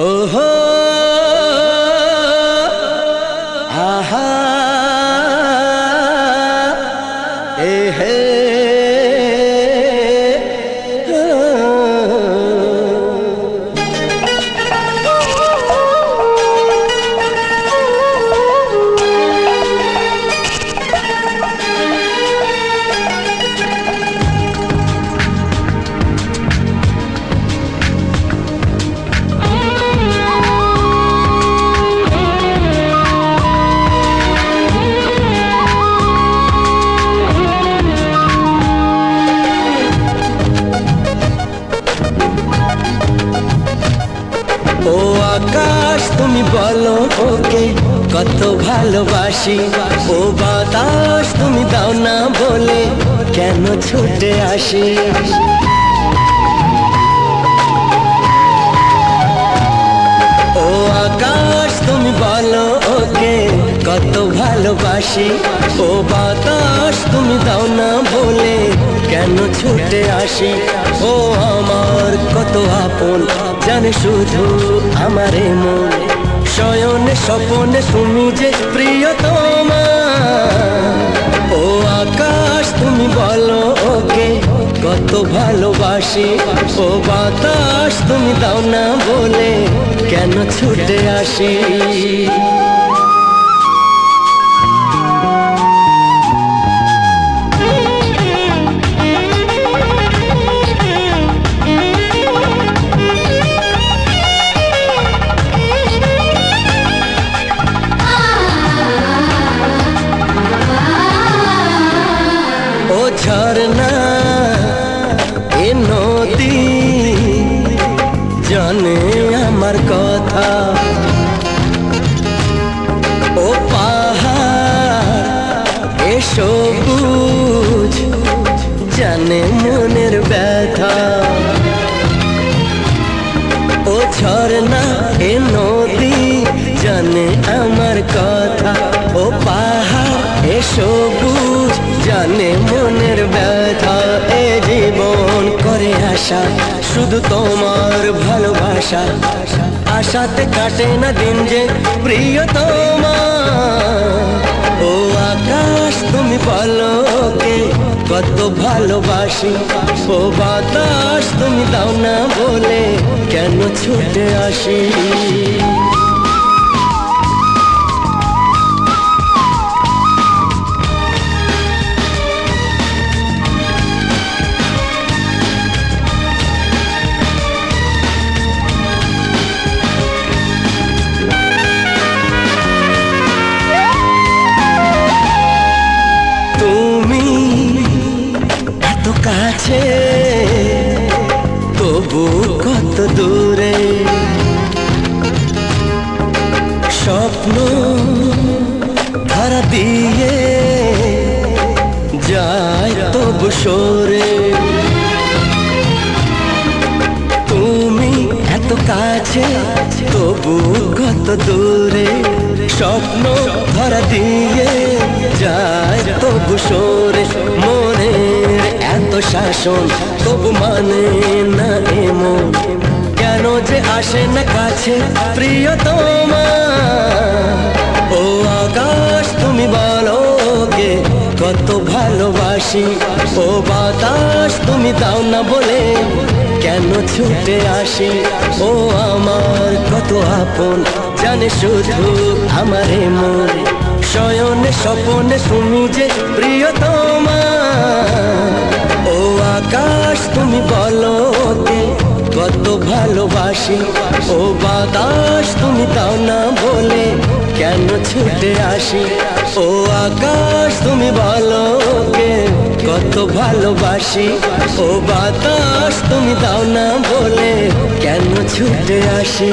ওহো আহা এ হে ও আকাশ তুমি বলো ওকে কত ভালোবাসি, ও বাতাস তুমি দাও না বলে কেন ছুটে আসি। ও আকাশ তুমি বলো ওকে কত ভালোবাসি, ও বাতাস তুমি দাও না বলে কেন ছুটে আসি। ও আমার কত আপন জানে শুধু আমারে মন, শয়নে স্বপনে তুমি যে প্রিয়তমা। ও আকাশ তুমি বলো ওকে কত ভালোবাসি, ও বাতাস তুমি দাও না বলে কেন ছুটে আসি। ও ঝরনা এ নদী জানে আমার কথা, ও পাহাড় এ সবুজ জানে মনের ব্যথা। ও ঝরনা এ নদী জানে আমার কথা, ও পাহাড় এ সবুজ জানে মনের ব্যথা। এ জীবন করে আশা শুধু তোমার ভালোবাসা, আশাতে কাটে না দিন যে প্রিয়তমা। ও আকাশ তুমি বলো ওকে কত ভালোবাসি, ও বাতাস তুমি দাও না বলে কেন ছুটে আসি। কাছে তবু কত দূরে, স্বপ্ন ধারা দিয়ে যায় তবু সরে। তুমি এত কাছে তবু কত দূরে, স্বপ্ন ধরা দিয়ে যায় তবু সরে। মনের এত শাসন তবু মানে না এমন, কেন যে আসে না কাছে প্রিয়তমা। ও আকাশ তুমি বলো কে কত ভালোবাসি, ও বাতাস তুমি দাও না বলে কেন ছুটে আসি। ও আমার কত আপন জানে শুধু আমারে মন, শয়নে স্বপনে তুমি যে প্রিয়তমা। ও আকাশ তুমি বলো কে কত ভালোবাসি, ও বাতাস তুমি দাও না বলে কেন ছুটে আসি। ও আকাশ তুমি বলো কে কত ভালোবাসি, ও বাতাস তুমি দাও না বলে কেন ছুটে আসি।